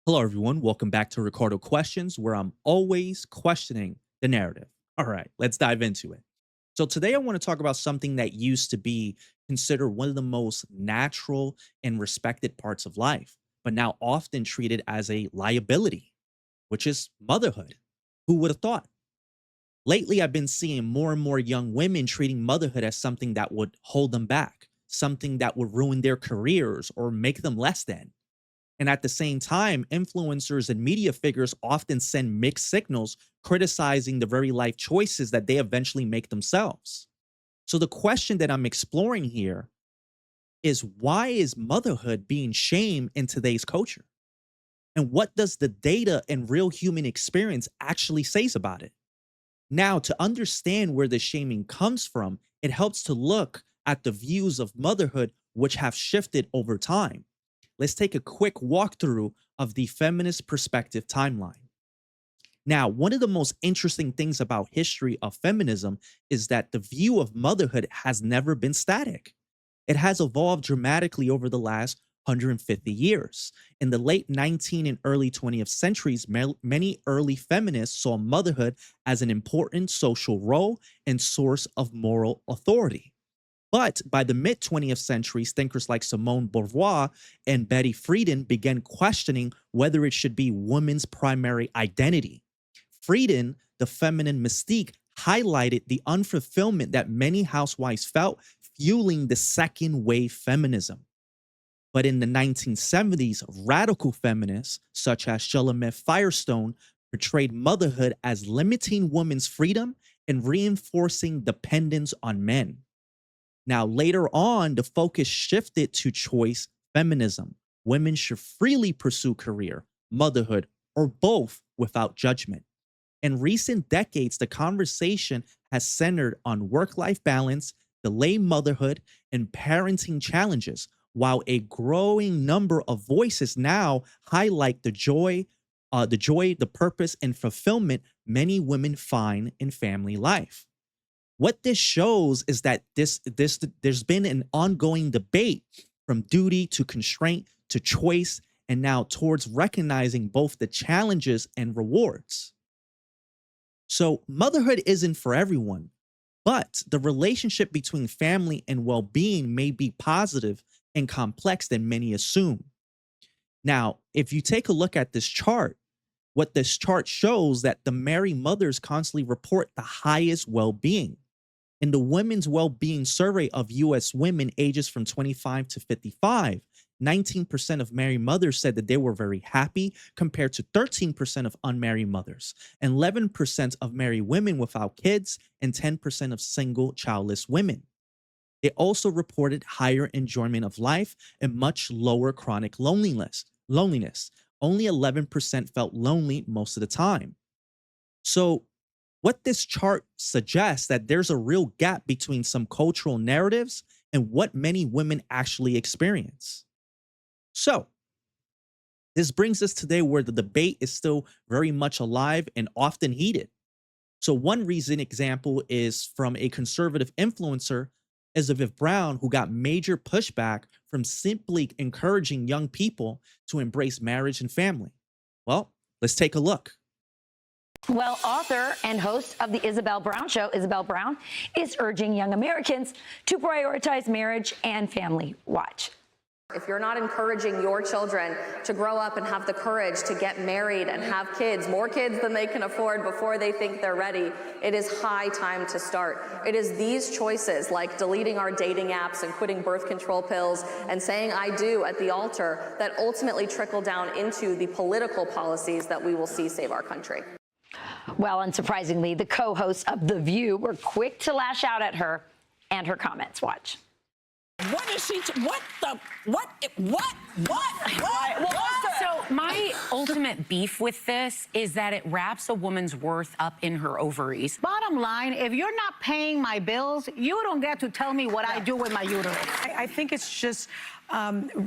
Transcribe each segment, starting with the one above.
Hello, everyone. Welcome back to Ricardo Questions, where I'm always questioning the narrative. All right, let's dive into it. So, today I want to talk about something that used to be considered one of the most natural and respected parts of life, but now often treated as a liability, which is motherhood. Who would have thought? Lately, I've been seeing more and more young women treating motherhood as something that would hold them back, something that would ruin their careers or make them less than. And at the same time, influencers and media figures often send mixed signals criticizing the very life choices that they eventually make themselves. So the question that I'm exploring here is, why is motherhood being shamed in today's culture? And what does the data and real human experience actually says about it? Now, to understand where the shaming comes from, it helps to look at the views of motherhood which have shifted over time. Let's take a quick walkthrough of the feminist perspective timeline. Now, one of the most interesting things about history of feminism is that the view of motherhood has never been static. It has evolved dramatically over the last 150 years. In the late 19th and early 20th centuries, many early feminists saw motherhood as an important social role and source of moral authority. But by the mid 20th century, thinkers like Simone Beauvoir and Betty Friedan began questioning whether it should be women's primary identity. Friedan, the feminine mystique, highlighted the unfulfillment that many housewives felt, fueling the second wave feminism. But in the 1970s, radical feminists such as Shulamith Firestone portrayed motherhood as limiting women's freedom and reinforcing dependence on men. Now, later on, the focus shifted to choice feminism. Women should freely pursue career, motherhood, or both without judgment. In recent decades, the conversation has centered on work life balance, delayed motherhood, and parenting challenges, while a growing number of voices now highlight the purpose, and fulfillment many women find in family life. What this shows is that there's been an ongoing debate from duty to constraint to choice, and now towards recognizing both the challenges and rewards. So motherhood isn't for everyone, but the relationship between family and well-being may be positive and complex than many assume. Now, if you take a look at this chart, what this chart shows that the married mothers constantly report the highest well-being. In the Women's Well-Being Survey of US women ages from 25 to 55, 19% of married mothers said that they were very happy, compared to 13% of unmarried mothers, and 11% of married women without kids, and 10% of single childless women. They also reported higher enjoyment of life and much lower chronic loneliness. Only 11% felt lonely most of the time. So what this chart suggests that there's a real gap between some cultural narratives and what many women actually experience. So, this brings us today where the debate is still very much alive and often heated. So, one recent example is from a conservative influencer, Isabel Brown, who got major pushback from simply encouraging young people to embrace marriage and family. Well, let's take a look. Well, author and host of the Isabel Brown Show, Isabel Brown, is urging young Americans to prioritize marriage and family. Watch. If you're not encouraging your children to grow up and have the courage to get married and have kids, more kids than they can afford before they think they're ready, it is high time to start. It is these choices, like deleting our dating apps and quitting birth control pills and saying I do at the altar, that ultimately trickle down into the political policies that we will see save our country. Well, unsurprisingly, the co-hosts of The View were quick to lash out at her and her comments. Watch. What is she? What the? What? What? So my ultimate beef with this is that it wraps a woman's worth up in her ovaries. Bottom line, if you're not paying my bills, you don't get to tell me what I do with my uterus. I think it's just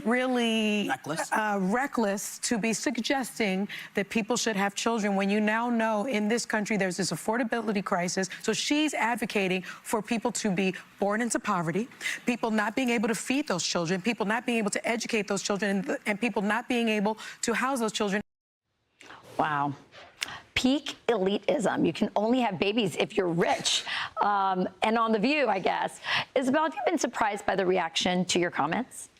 really Reckless. reckless to be suggesting that people should have children when you now know in this country there's this affordability crisis. So she's advocating for people to be born into poverty, people not being able to feed those children, people not being able to educate those children, and people not being able to house those children. Wow. Peak elitism. You can only have babies if you're rich. And on The View, I guess. Isabel, have you been surprised by the reaction to your comments?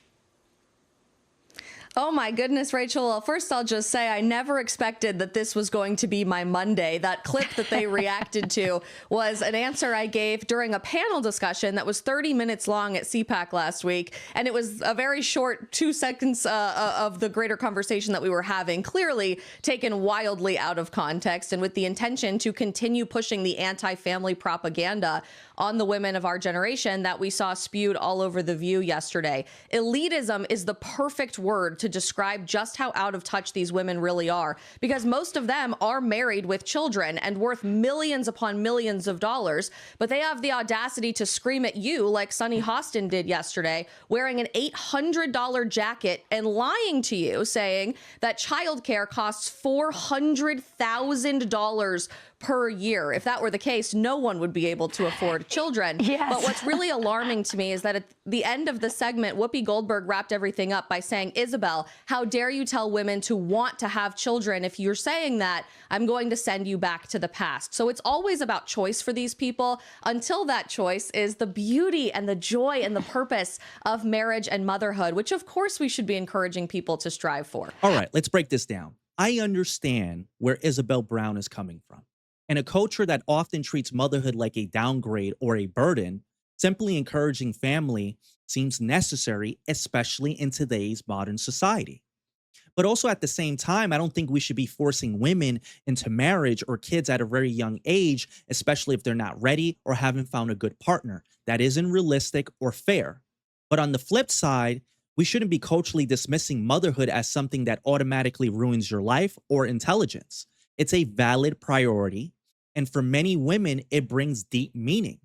Oh my goodness, Rachel. Well, first I'll just say I never expected that this was going to be my Monday. That clip that they reacted to was an answer I gave during a panel discussion that was 30 minutes long at CPAC last week. And it was a very short 2 seconds of the greater conversation that we were having, clearly taken wildly out of context and with the intention to continue pushing the anti-family propaganda on the women of our generation that we saw spewed all over The View yesterday. Elitism is the perfect word to describe just how out of touch these women really are, because most of them are married with children and worth millions upon millions of dollars, but they have the audacity to scream at you like Sunny Hostin did yesterday, wearing an $800 jacket and lying to you, saying that childcare costs $400,000 per year. If that were the case, no one would be able to afford children. Yes. But what's really alarming to me is that at the end of the segment, Whoopi Goldberg wrapped everything up by saying, Isabel, how dare you tell women to want to have children? If you're saying that, I'm going to send you back to the past. So it's always about choice for these people until that choice is the beauty and the joy and the purpose of marriage and motherhood, which of course we should be encouraging people to strive for. All right, let's break this down. I understand where Isabel Brown is coming from. In a culture that often treats motherhood like a downgrade or a burden, simply encouraging family seems necessary, especially in today's modern society. But also at the same time, I don't think we should be forcing women into marriage or kids at a very young age, especially if they're not ready or haven't found a good partner. That isn't realistic or fair. But on the flip side, we shouldn't be culturally dismissing motherhood as something that automatically ruins your life or intelligence. It's a valid priority, and for many women, it brings deep meaning.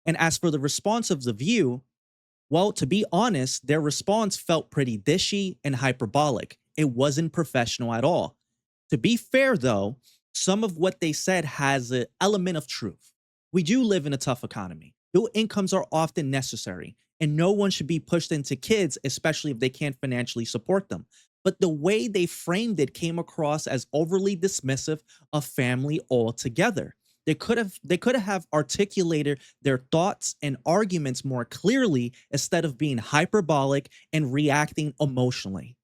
And as for the response of The View, well, to be honest, their response felt pretty dishy and hyperbolic. It wasn't professional at all. To be fair, though, some of what they said has an element of truth. We do live in a tough economy. Dual incomes are often necessary, and no one should be pushed into kids, especially if they can't financially support them. But the way they framed it came across as overly dismissive of family altogether. They could have articulated their thoughts and arguments more clearly instead of being hyperbolic and reacting emotionally.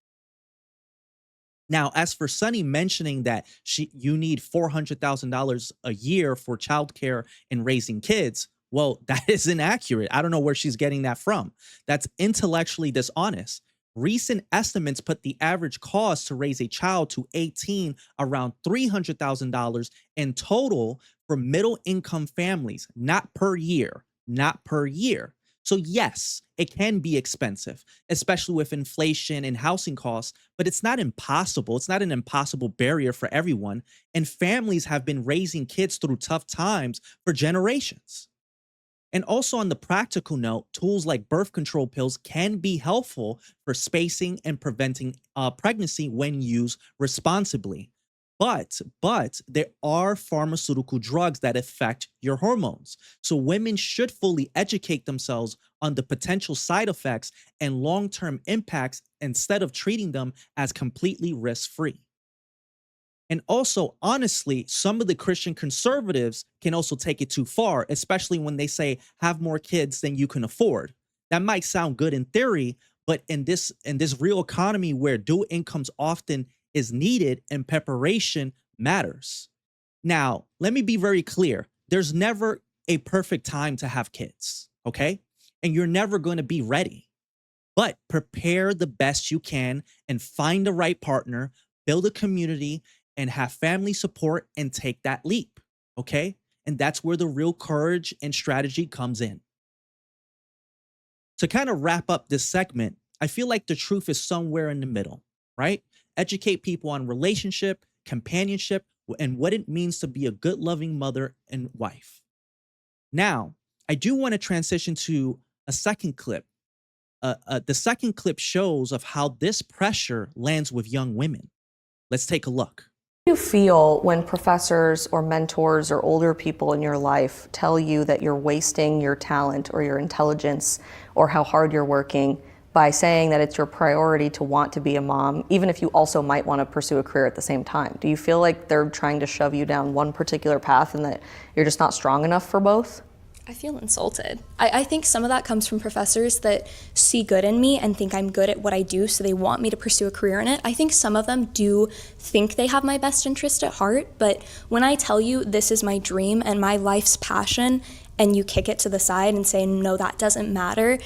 Now, as for Sunny mentioning that you need $400,000 a year for childcare and raising kids, well, that is inaccurate. I don't know where she's getting that from. That's intellectually dishonest. Recent estimates put the average cost to raise a child to 18 around $300,000 in total for middle income families, not per year, not per year. So yes, it can be expensive, especially with inflation and housing costs, but it's not impossible. It's not an impossible barrier for everyone. And families have been raising kids through tough times for generations. And also on the practical note, tools like birth control pills can be helpful for spacing and preventing pregnancy when used responsibly. But there are pharmaceutical drugs that affect your hormones. So women should fully educate themselves on the potential side effects and long-term impacts instead of treating them as completely risk-free. And also, honestly, some of the Christian conservatives can also take it too far, especially when they say have more kids than you can afford. That might sound good in theory, but in this real economy where dual incomes often is needed and preparation matters. Now, let me be very clear. There's never a perfect time to have kids, okay? And you're never going to be ready. But prepare the best you can and find the right partner, build a community, and have family support and take that leap, okay? And that's where the real courage and strategy comes in. To kind of wrap up this segment, I feel like the truth is somewhere in the middle, right? Educate people on relationship, companionship, and what it means to be a good, loving mother and wife. Now, I do want to transition to a second clip The second clip shows of how this pressure lands with young women. Let's take a look. Do you feel when professors or mentors or older people in your life tell you that you're wasting your talent or your intelligence or how hard you're working by saying that it's your priority to want to be a mom, even if you also might want to pursue a career at the same time? Do you feel like they're trying to shove you down one particular path and that you're just not strong enough for both? I feel insulted. I think some of that comes from professors that see good in me and think I'm good at what I do, so they want me to pursue a career in it. I think some of them do think they have my best interest at heart, but when I tell you this is my dream and my life's passion, and you kick it to the side and say, no, that doesn't matter,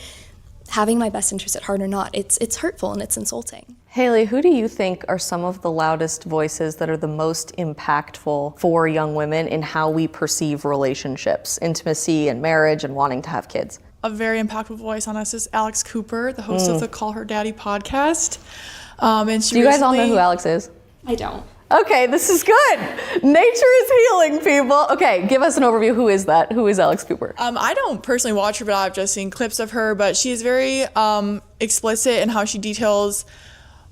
having my best interest at heart or not, it's hurtful and it's insulting. Haley, who do you think are some of the loudest voices that are the most impactful for young women in how we perceive relationships, intimacy and marriage and wanting to have kids? A very impactful voice on us is Alex Cooper, the host of the Call Her Daddy podcast. And she Do you guys all know who Alex is? I don't. Okay, this is good. Nature is healing, people. Okay, give us an overview. Who is that? Who is Alex Cooper? I don't personally watch her, but I've just seen clips of her. But she's very explicit in how she details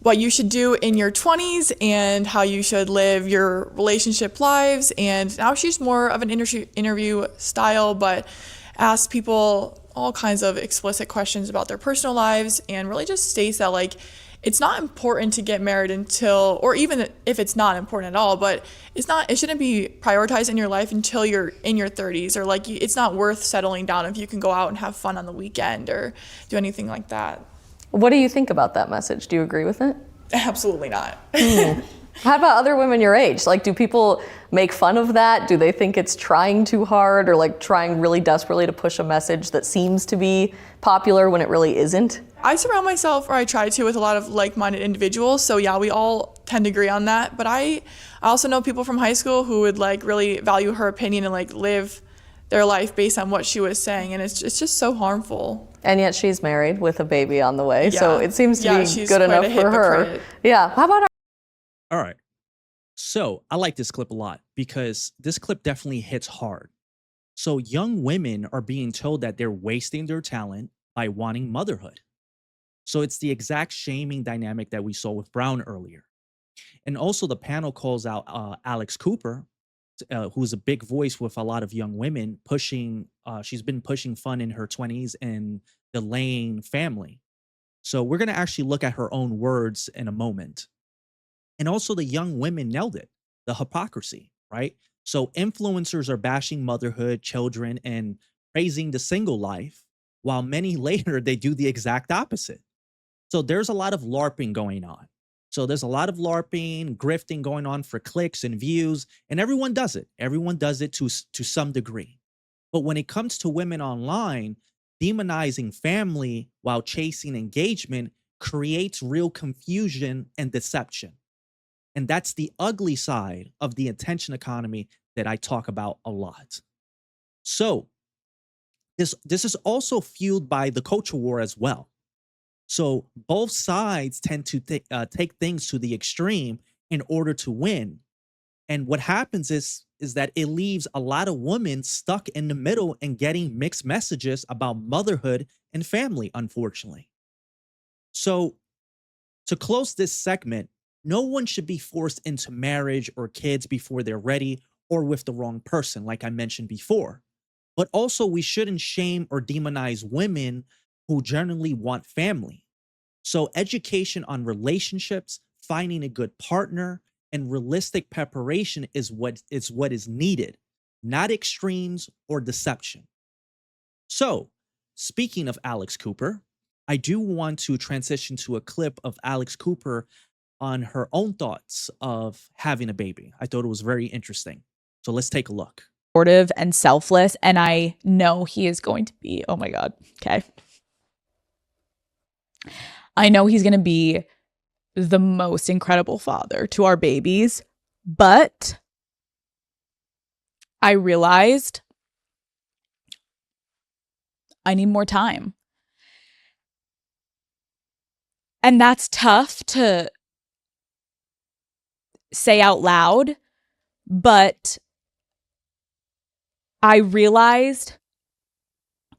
what you should do in your 20s and how you should live your relationship lives. And now she's more of an interview style, but asks people all kinds of explicit questions about their personal lives and really just states that, like, it's not important to get married until, or even if it's not important at all, but it shouldn't be prioritized in your life until you're in your 30s, or like it's not worth settling down if you can go out and have fun on the weekend or do anything like that. What do you think about that message? Do you agree with it? Absolutely not. How about other women your age? Like, do people make fun of that? Do they think it's trying too hard or like trying really desperately to push a message that seems to be popular when it really isn't? I surround myself, or I try to, with a lot of like-minded individuals. So yeah, we all tend to agree on that. But I also know people from high school who would like really value her opinion and like live their life based on what she was saying. And it's just so harmful. And yet she's married with a baby on the way. Yeah. So it seems to be she's good quite enough a for her. hypocrite. Yeah. How about All right. So I like this clip a lot because this clip definitely hits hard. So young women are being told that they're wasting their talent by wanting motherhood. So it's the exact shaming dynamic that we saw with Brown earlier. And also the panel calls out Alex Cooper, who's a big voice with a lot of young women pushing, she's been pushing fun in her 20s and delaying family. So we're going to actually look at her own words in a moment. And also the young women nailed it, the hypocrisy, right? So influencers are bashing motherhood, children, and praising the single life, while many later they do the exact opposite. So there's a lot of LARPing going on. So there's a lot of LARPing, grifting going on for clicks and views, and everyone does it. Everyone does it to some degree. But when it comes to women online, demonizing family while chasing engagement creates real confusion and deception. And that's the ugly side of the attention economy that I talk about a lot. So this is also fueled by the culture war as well. So both sides tend to take things to the extreme in order to win. And what happens is that it leaves a lot of women stuck in the middle and getting mixed messages about motherhood and family, unfortunately. So to close this segment, no one should be forced into marriage or kids before they're ready or with the wrong person, like I mentioned before. But also, we shouldn't shame or demonize women who generally want family. So education on relationships, finding a good partner, and realistic preparation is what is needed, not extremes or deception. So, speaking of Alex Cooper, I do want to transition to a clip of Alex Cooper on her own thoughts of having a baby. I thought it was very interesting. So let's take a look. Supportive and selfless, and I know he is going to be, oh my God, okay. I know he's going to be the most incredible father to our babies, but I realized I need more time. And that's tough to say out loud, but I realized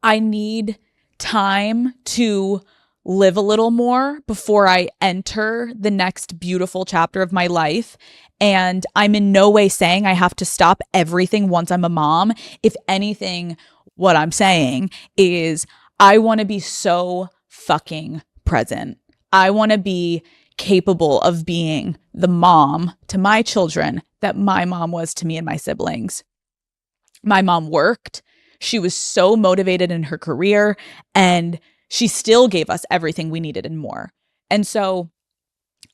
I need time to live a little more before I enter the next beautiful chapter of my life. And I'm in no way saying I have to stop everything once I'm a mom. If anything, what I'm saying is I want to be so fucking present. I want to be capable of being the mom to my children that my mom was to me and my siblings. My mom worked. She was so motivated in her career, and she still gave us everything we needed and more. And so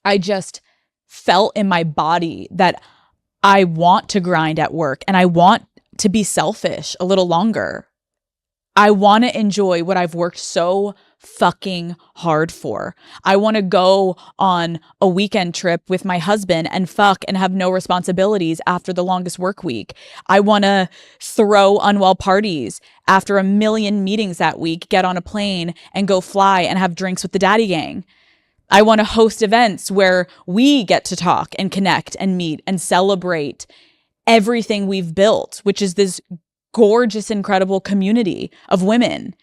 I just felt in my body that I want to grind at work and I want to be selfish a little longer. I want to enjoy what I've worked so fucking hard for. I want to go on a weekend trip with my husband and fuck and have no responsibilities after the longest work week. I want to throw unwell parties after a million meetings that week, get on a plane and go fly and have drinks with the daddy gang. I want to host events where we get to talk and connect and meet and celebrate everything we've built, which is this gorgeous, incredible community of women.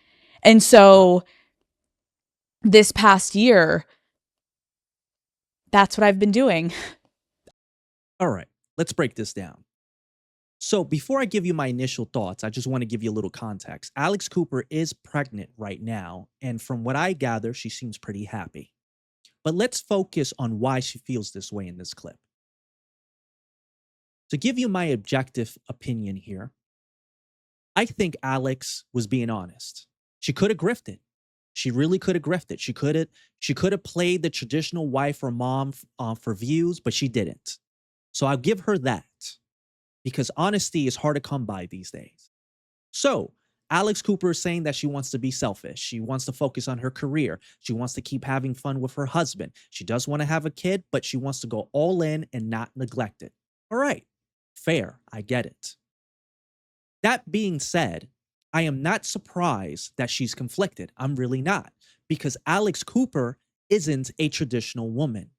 And so this past year, that's what I've been doing. All right, let's break this down. So before I give you my initial thoughts, I just want to give you a little context. Alex Cooper is pregnant right now, and from what I gather, she seems pretty happy. But let's focus on why she feels this way in this clip. To give you my objective opinion here, I think Alex was being honest. She could have grifted. She really could have grifted. She could have played the traditional wife or mom for views, but she didn't. So I'll give her that, because honesty is hard to come by these days. So Alex Cooper is saying that she wants to be selfish. She wants to focus on her career. She wants to keep having fun with her husband. She does want to have a kid, but she wants to go all in and not neglect it. All right, fair. I get it. That being said, I am not surprised that she's conflicted. I'm really not, because Alex Cooper isn't a traditional woman.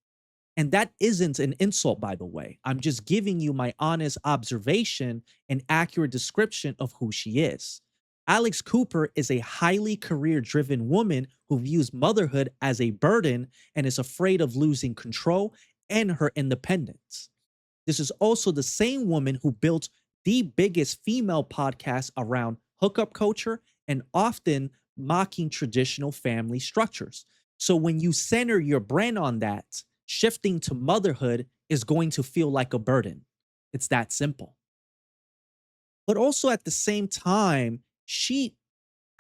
And that isn't an insult, by the way. I'm just giving you my honest observation and accurate description of who she is. Alex Cooper is a highly career-driven woman who views motherhood as a burden and is afraid of losing control and her independence. This is also the same woman who built the biggest female podcast around hookup culture and often mocking traditional family structures. So when you center your brand on that, shifting to motherhood is going to feel like a burden. It's that simple. But also at the same time, she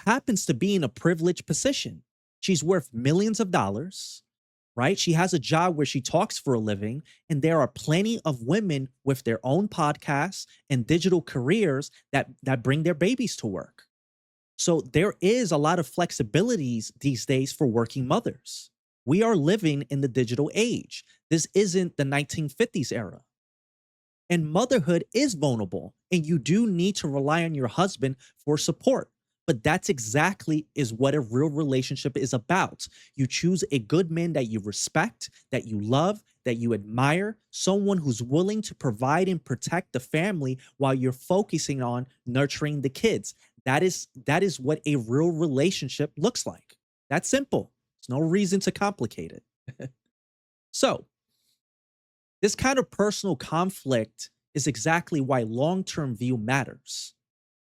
happens to be in a privileged position. She's worth millions of dollars, right? She has a job where she talks for a living, and there are plenty of women with their own podcasts and digital careers that bring their babies to work. So there is a lot of flexibilities these days for working mothers. We are living in the digital age. This isn't the 1950s era. And motherhood is vulnerable, and you do need to rely on your husband for support. But that's exactly is what a real relationship is about. You choose a good man that you respect, that you love, that you admire, someone who's willing to provide and protect the family while you're focusing on nurturing the kids. That is what a real relationship looks like. That's simple. There's no reason to complicate it. So, this kind of personal conflict is exactly why long-term view matters.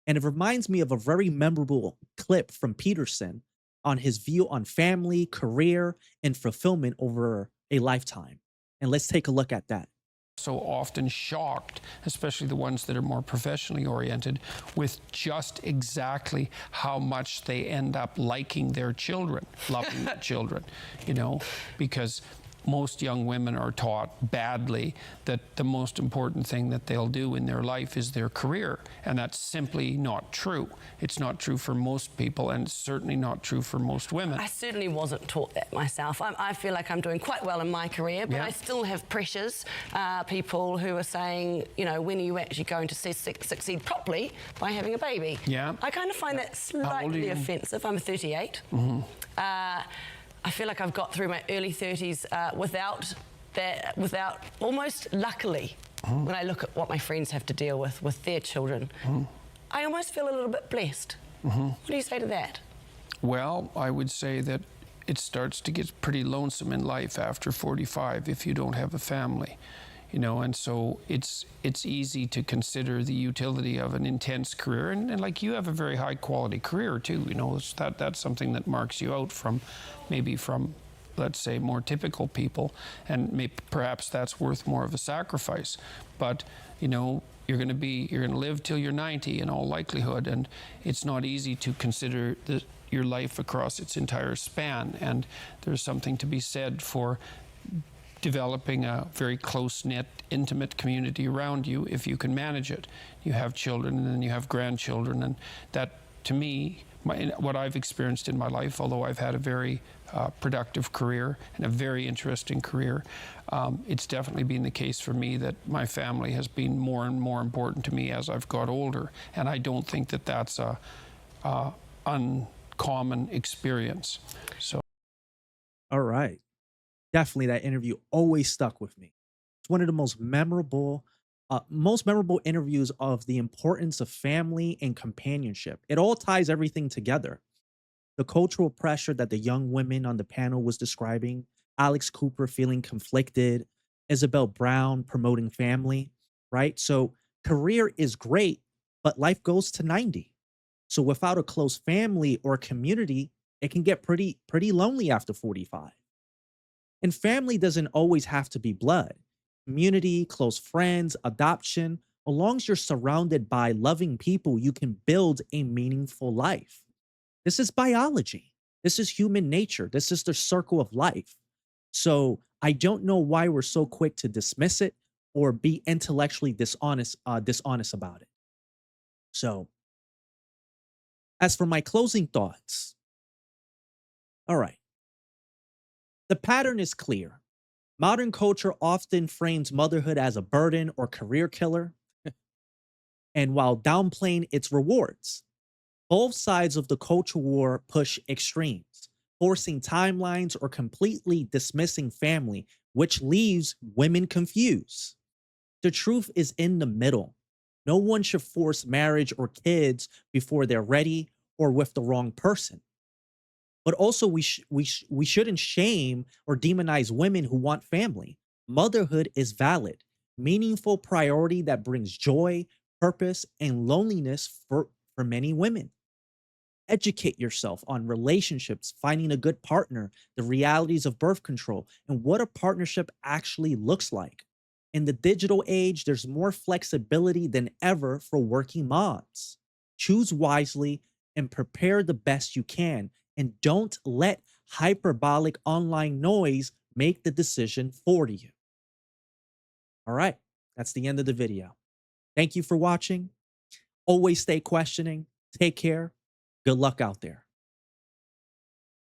And it reminds me of a very memorable clip from Peterson on his view on family, career, and fulfillment over a lifetime. And let's take a look at that. So often shocked, especially the ones that are more professionally oriented, with just exactly how much they end up liking their children, loving their children, because most young women are taught badly that the most important thing that they'll do in their life is their career. And that's simply not true. It's not true for most people, and it's certainly not true for most women. I certainly wasn't taught that myself. I feel like I'm doing quite well in my career, but I still have pressures. People who are saying, when are you actually going to succeed properly by having a baby? Yeah. I kind of find that slightly offensive. I'm 38. Mm-hmm. I feel like I've got through my early 30s without almost luckily, when I look at what my friends have to deal with their children, I almost feel a little bit blessed. What do you say to that? Well, I would say that it starts to get pretty lonesome in life after 45 if you don't have a family. And so it's easy to consider the utility of an intense career, and like you have a very high quality career too. That's something that marks you out from let's say more typical people, and perhaps that's worth more of a sacrifice. But you're going to live till you're 90 in all likelihood, and it's not easy to consider your life across its entire span. And there's something to be said for developing a very close-knit, intimate community around you if you can manage it. You have children, and then you have grandchildren, and that, to me, what I've experienced in my life, although I've had a very productive career and a very interesting career, it's definitely been the case for me that my family has been more and more important to me as I've got older, and I don't think that that's a uncommon experience. So, All right. Definitely that interview always stuck with me. It's one of the most memorable interviews of the importance of family and companionship. It all ties everything together. The cultural pressure that the young women on the panel was describing, Alex Cooper feeling conflicted, Isabel Brown promoting family, right? So career is great, but life goes to 90. So without a close family or community, it can get pretty lonely after 45. And family doesn't always have to be blood. Community, close friends, adoption, as long as you're surrounded by loving people, you can build a meaningful life. This is biology. This is human nature. This is the circle of life. So I don't know why we're so quick to dismiss it or be intellectually dishonest about it. So, as for my closing thoughts, all right. The pattern is clear. Modern culture often frames motherhood as a burden or career killer, and while downplaying its rewards, both sides of the culture war push extremes, forcing timelines or completely dismissing family, which leaves women confused. The truth is in the middle. No one should force marriage or kids before they're ready or with the wrong person. But also, we shouldn't shame or demonize women who want family. Motherhood is valid, meaningful priority that brings joy, purpose, and loneliness for many women. Educate yourself on relationships, finding a good partner, the realities of birth control, and what a partnership actually looks like. In the digital age, there's more flexibility than ever for working moms. Choose wisely and prepare the best you can, and don't let hyperbolic online noise make the decision for you. All right, that's the end of the video. Thank you for watching. Always stay questioning. Take care. Good luck out there.